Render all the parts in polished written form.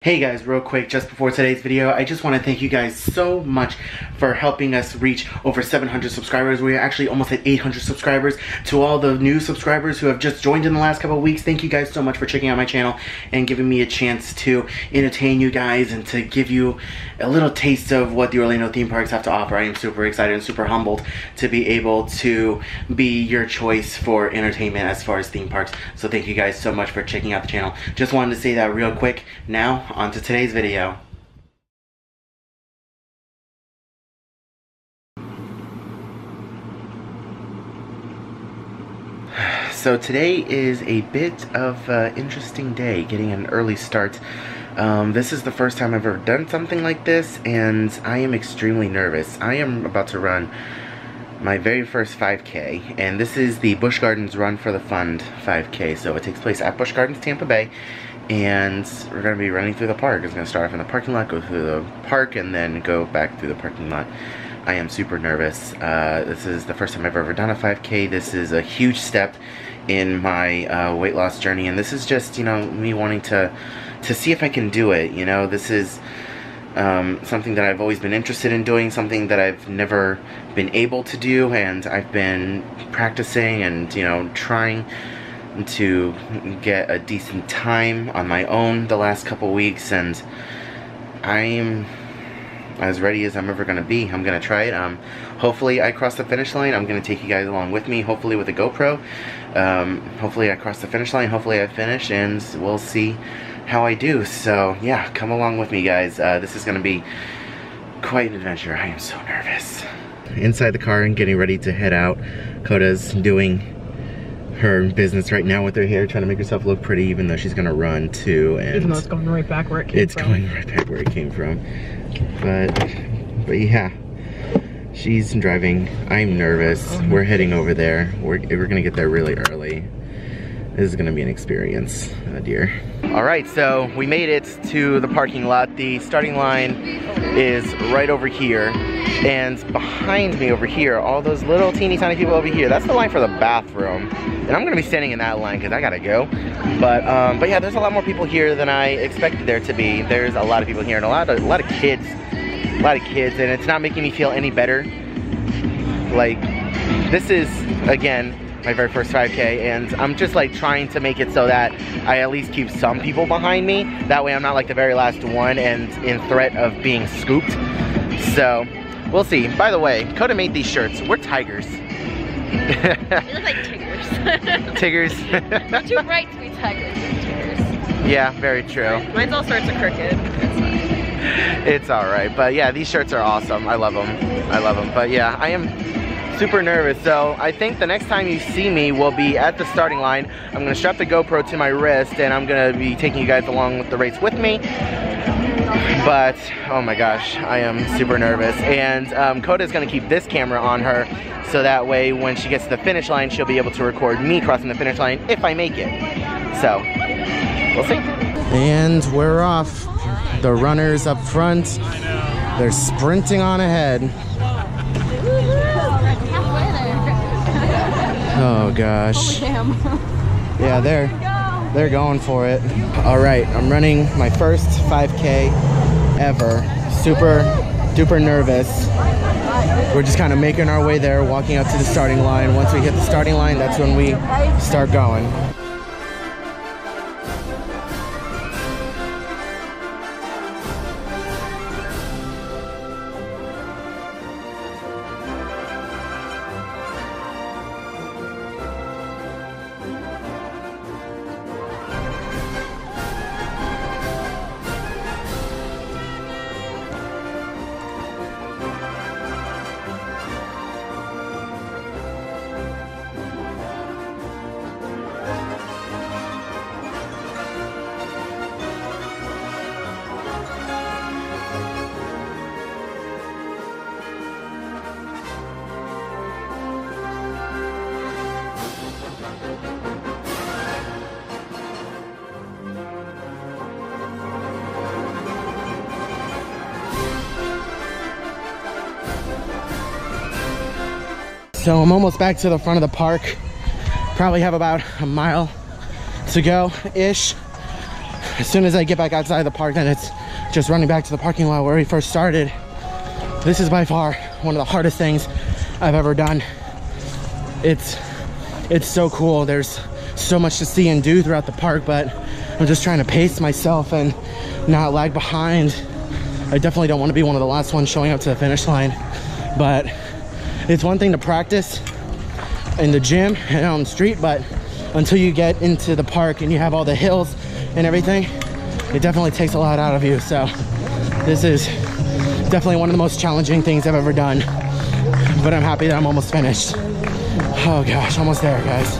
Hey guys, real quick, just before today's video, I just want to thank you guys so much for helping us reach over 700 subscribers. We're actually almost at 800 subscribers. To all the new subscribers who have just joined in the last couple of weeks, thank you guys so much for checking out my channel and giving me a chance to entertain you guys and to give you a little taste of what the Orlando theme parks have to offer. I am super excited and super humbled to be able to be your choice for entertainment as far as theme parks. So thank you guys so much for checking out the channel. Just wanted to say that real quick. Now, on to today's video. So today is a bit of an interesting day, getting an early start. This is the first time I've ever done something like this, and I am extremely nervous. I am about to run my very first 5K, and this is the Busch Gardens Run for the Fund 5K. So it takes place at Busch Gardens, Tampa Bay, and we're going to be running through the park. It's going to start off in the parking lot, go through the park, and then go back through the parking lot. I am super nervous. This is the first time I've ever done a 5K. This is a huge step in my weight loss journey, and this is just, you know, me wanting to see if I can do it. You know, this is something that I've always been interested in doing, something that I've never been able to do, and I've been practicing and, you know, trying to get a decent time on my own the last couple weeks, and I'm as ready as I'm ever going to be. I'm going to try it. Hopefully I cross the finish line. I'm going to take you guys along with me, hopefully with a GoPro. Hopefully I cross the finish line, hopefully I finish, and we'll see how I do. So yeah, come along with me, guys. This is going to be quite an adventure. I am so nervous. Inside the car and getting ready to head out. Coda's doing her business right now with her hair, trying to make herself look pretty, even though she's gonna run too. And even though it's going right back where it came from. It's going right back where it came from. But yeah, she's driving. I'm nervous. We're heading over there. We're gonna get there really early. This is gonna be an experience, oh dear. All right, so we made it to the parking lot. The starting line is right over here, and behind me over here, all those little teeny tiny people over here, that's the line for the bathroom, and I'm gonna be standing in that line because I gotta go. But yeah, there's a lot more people here than I expected there to be. There's a lot of people here and a lot of kids, and it's not making me feel any better. Like, this is, again, my very first 5K, and I'm just like trying to make it so that I at least keep some people behind me. That way I'm not like the very last one and in threat of being scooped. So we'll see. By the way, Coda made these shirts. We're Tigers. We look like Tigers. Tigers. Too bright to be Tigers. Tigers. Yeah, very true. Mine's all sorts of crooked. It's fine. It's alright, but yeah, these shirts are awesome. I love them. I love them. But yeah, I am super nervous. So I think the next time you see me will be at the starting line. I'm gonna strap the GoPro to my wrist, and I'm gonna be taking you guys along with the race with me. But oh my gosh, I am super nervous. And Coda's gonna keep this camera on her, so that way when she gets to the finish line, she'll be able to record me crossing the finish line if I make it. So we'll see. And we're off. The runners up front, they're sprinting on ahead. Oh gosh. Yeah, they're going for it. All right, I'm running my first 5K ever. Super duper nervous. We're just kind of making our way there, walking up to the starting line. Once we hit the starting line, that's when we start going. So I'm almost back to the front of the park. Probably have about a mile to go-ish. as soon as I get back outside the park, then it's just running back to the parking lot where we first started. This is by far one of the hardest things I've ever done. It's so cool. There's so much to see and do throughout the park, but I'm just trying to pace myself and not lag behind. I definitely don't want to be one of the last ones showing up to the finish line, but it's one thing to practice in the gym and on the street, but until you get into the park and you have all the hills and everything, it definitely takes a lot out of you. So this is definitely one of the most challenging things I've ever done, but I'm happy that I'm almost finished. Oh gosh, almost there, guys.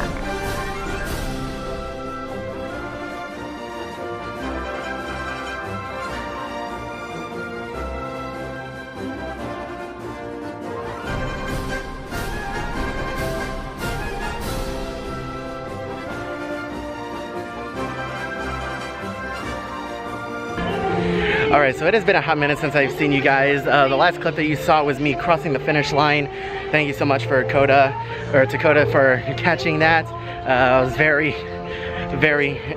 All right, so it has been a hot minute since I've seen you guys. The last clip that you saw was me crossing the finish line. Thank you so much for Dakota for catching that. I was very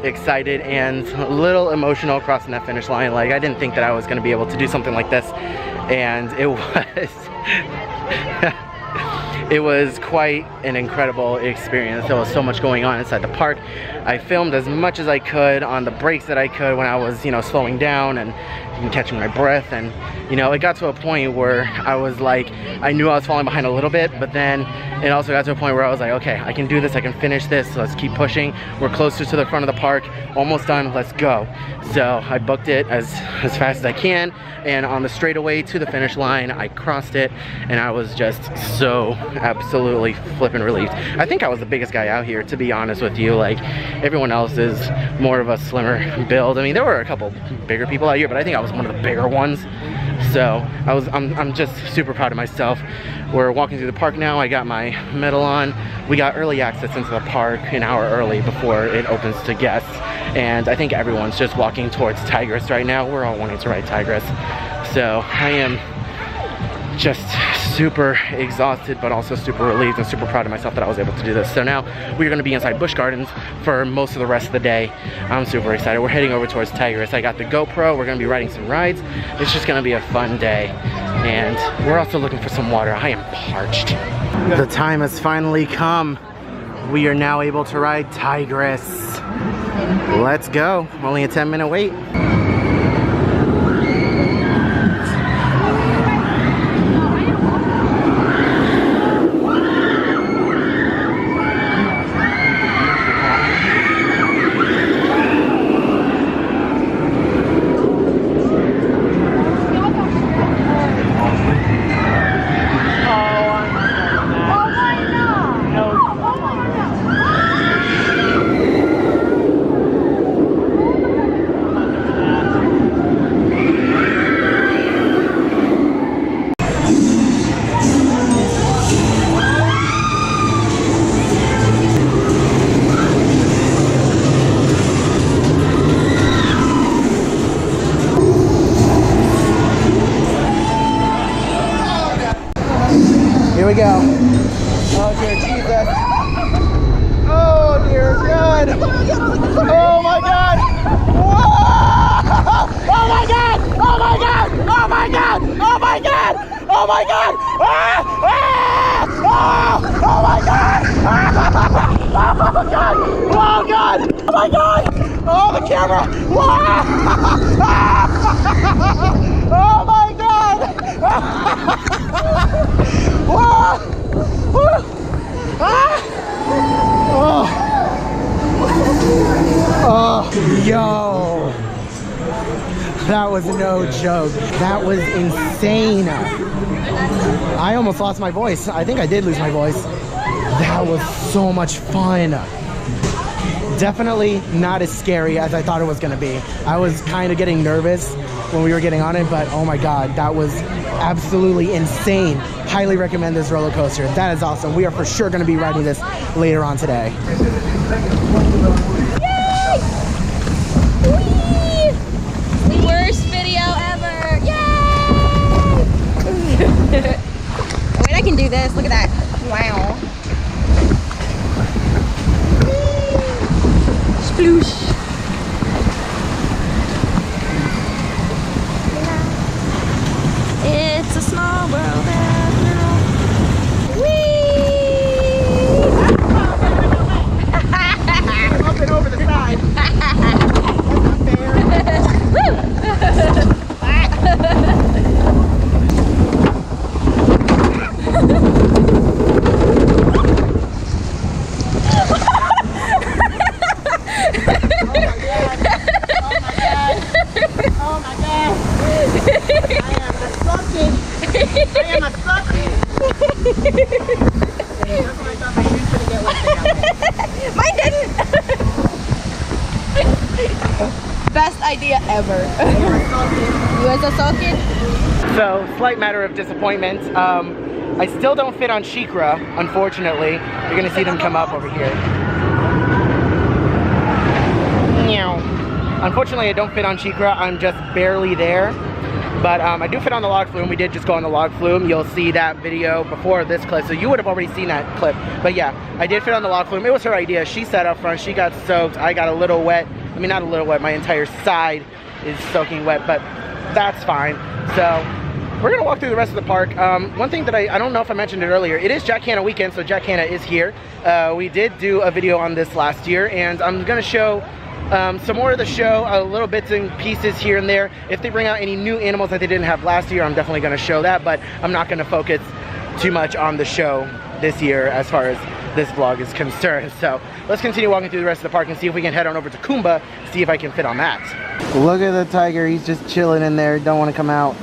excited and a little emotional crossing that finish line. Like, I didn't think that I was gonna be able to do something like this, and it was it was quite an incredible experience. There was so much going on inside the park. I filmed as much as I could on the breaks that I could when I was, you know, slowing down and catching my breath. And, you know, it got to a point where I was like, I knew I was falling behind a little bit, but then it also got to a point where I was like, okay, I can do this, I can finish this, let's keep pushing. We're closer to the front of the park, almost done, let's go. So I booked it as fast as I can, and on the straightaway to the finish line, I crossed it, and I was just so absolutely flipping relieved. I think I was the biggest guy out here, to be honest with you. Like, everyone else is more of a slimmer build. I mean, there were a couple bigger people out here, but I think I was one of the bigger ones. So I'm just super proud of myself. We're walking through the park now. I got my medal on. We got early access into the park an hour early before it opens to guests, and I think everyone's just walking towards Tigris right now. We're all wanting to ride Tigris. So I am just super exhausted, but also super relieved and super proud of myself that I was able to do this. So now we're going to be inside Busch Gardens for most of the rest of the day. I'm super excited. We're heading over towards Tigris. I got the GoPro. We're going to be riding some rides. It's just going to be a fun day, and we're also looking for some water. I am parched. The time has finally come. We are now able to ride Tigris. Let's go. Only a 10-minute wait. Here we go. Oh dear Jesus. Oh dear God. Oh my God. Whoa! Oh my God. Oh my God. Oh my God. Oh my God. Oh my God. Ah! Ah! Oh! Oh my God. Ah! Oh God. Oh God. Oh my God. Oh, the camera. Oh my God. Whoa! Ah! Oh, yo, that was no joke. That was insane. I almost lost my voice. I think I did lose my voice. That was so much fun. Definitely not as scary as I thought it was gonna be. I was kind of getting nervous when we were getting on it, but oh my God, that was absolutely insane. Highly recommend this roller coaster. That is awesome. We are for sure gonna be riding this later on today. Yay! Whee! Worst video ever! Yay! Wait, I can do this. Look at that. Wow. Sploosh. my God. I am a sucker. I am a sucker. That's what I thought my shoes gonna get wet there. Mine didn't. Best idea ever. You guys are soaking? So, slight matter of disappointment. I still don't fit on Shikra, unfortunately. You're gonna see them come up over here. Unfortunately, I don't fit on Shikra. I'm just barely there. But I do fit on the log flume. We did just go on the log flume. You'll see that video before this clip, so you would have already seen that clip. But yeah, I did fit on the log flume. It was her idea. She sat up front. She got soaked. I got a little wet. I mean, not a little wet. My entire side is soaking wet, but that's fine. So we're gonna walk through the rest of the park. One thing that I don't know if I mentioned it earlier, it is Jack Hanna weekend, so Jack Hanna is here. We did do a video on this last year, and I'm gonna show some more of the show, little bits and pieces here and there. If they bring out any new animals that they didn't have last year, I'm definitely gonna show that, but I'm not gonna focus too much on the show this year as far as this vlog is concerned. So let's continue walking through the rest of the park and see if we can head on over to Kumba, see if I can fit on that. Look at the tiger, he's just chilling in there, don't wanna come out.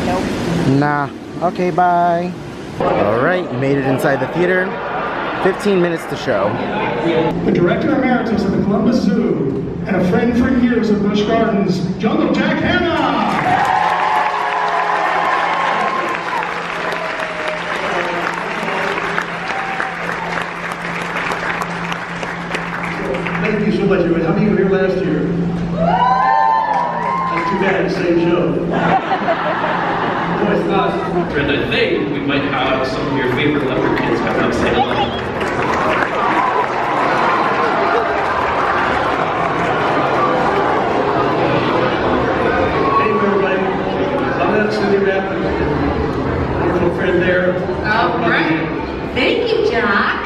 Nope. Nah. Okay, bye. All right, made it inside the theater. 15 minutes to show. The Director Emeritus of the Columbus Zoo and a friend for years of Busch Gardens, Jungle Jack Hanna! Thank you so much, everybody. How many were here last year? That's too bad, it's the same show. No, it's not. And I think we might have some of your favorite leopard kids coming up say hello. Hey, everybody. I'm not Cindy Rapp. Wonderful friend there. All right. Thank you, Jack.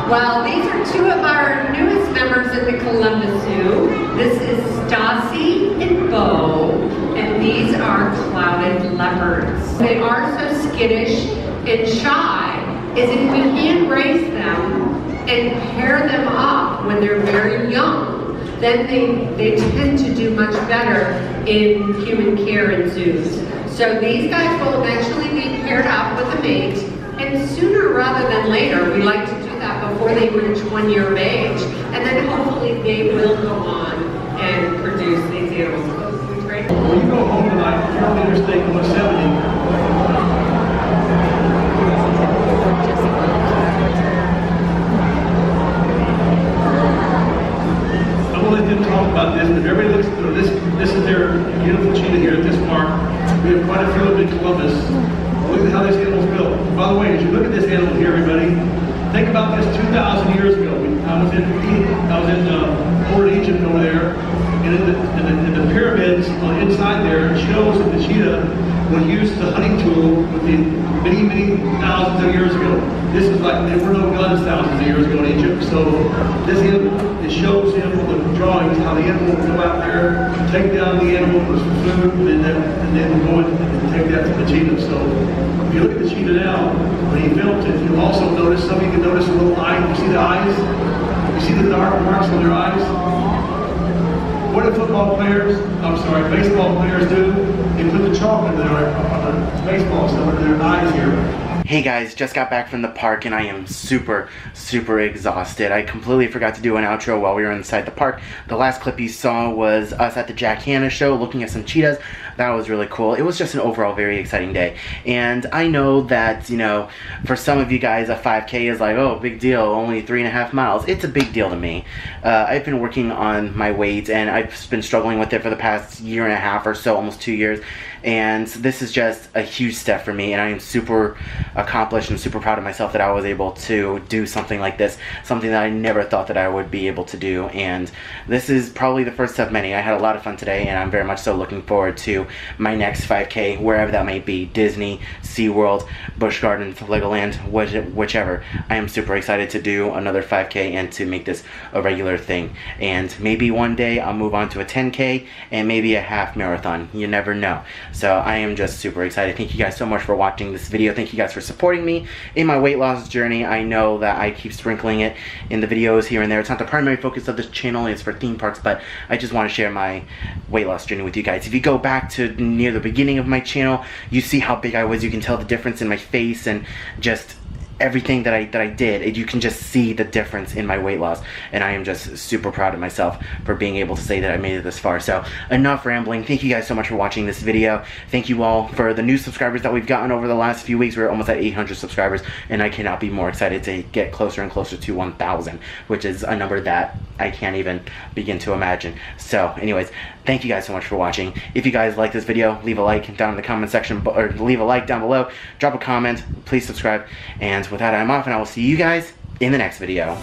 Well, these are two of our newest members in the Columbus Zoo. This is Stassi and Bo, and these are clouded leopards. They are so skittish and shy, is if we hand raise them and pair them up when they're very young, then they tend to do much better in human care in zoos. So these guys will eventually be paired up with a mate, and sooner rather than later, we like to do that before they reach 1 year of age, and then hopefully they will go on and produce these animals. When you go home tonight, if you're on Interstate 170, I'm gonna let them talk about this, but everybody looks through this. This is their beautiful cheetah here at this park. We have quite a few of them in Columbus. Look at how this animal's built. By the way, as you look at this animal here, everybody, think about this 2,000 years ago. I was in old Egypt over there, and in the pyramids on the inside there, it shows that the cheetah was used as a hunting tool with the many thousands of years ago. This is like, there were no guns thousands of years ago in Egypt, so this animal, it shows him the drawings how the animal would go out there, take down the animal for some food, and then go and take that to the cheetah. So if you look at the cheetah now, when he filmed it, you'll also notice, some of you can notice a little eye. You see the eyes? You see the dark marks on their eyes? What do baseball players do? They put the chalk on the baseball stuff under their eyes here. Hey guys, just got back from the park and I am super exhausted. I completely forgot to do an outro while we were inside the park. The last clip you saw was us at the Jack Hanna show looking at some cheetahs. That was really cool. It was just an overall very exciting day. And I know that, you know, for some of you guys a 5K is like, oh, big deal, only 3.5 miles. It's a big deal to me. I've been working on my weight and I've been struggling with it for the past 1.5 years or so, almost 2 years. And this is just a huge step for me, and I am super accomplished and super proud of myself that I was able to do something like this, something that I never thought that I would be able to do. And this is probably the first of many. I had a lot of fun today, and I'm very much so looking forward to my next 5K, wherever that may be, Disney, SeaWorld, Busch Gardens, Legoland, whichever. I am super excited to do another 5K and to make this a regular thing. And maybe one day I'll move on to a 10K and maybe a half marathon. You never know. So I am just super excited. Thank you guys so much for watching this video. Thank you guys for supporting me in my weight loss journey. I know that I keep sprinkling it in the videos here and there. It's not the primary focus of this channel, it's for theme parks, but I just want to share my weight loss journey with you guys. If you go back to near the beginning of my channel, you see how big I was. You can tell the difference in my face and just everything that I did. You can just see the difference in my weight loss, and I am just super proud of myself for being able to say that I made it this far. So enough rambling. Thank you guys so much for watching this video. Thank you all for the new subscribers that we've gotten over the last few weeks. We're almost at 800 subscribers, and I cannot be more excited to get closer and closer to 1,000, which is a number that I can't even begin to imagine. So anyways, thank you guys so much for watching. If you guys like this video, leave a like down in the comment section, or leave a like down below, drop a comment, please subscribe, and with that, I'm off, and I will see you guys in the next video.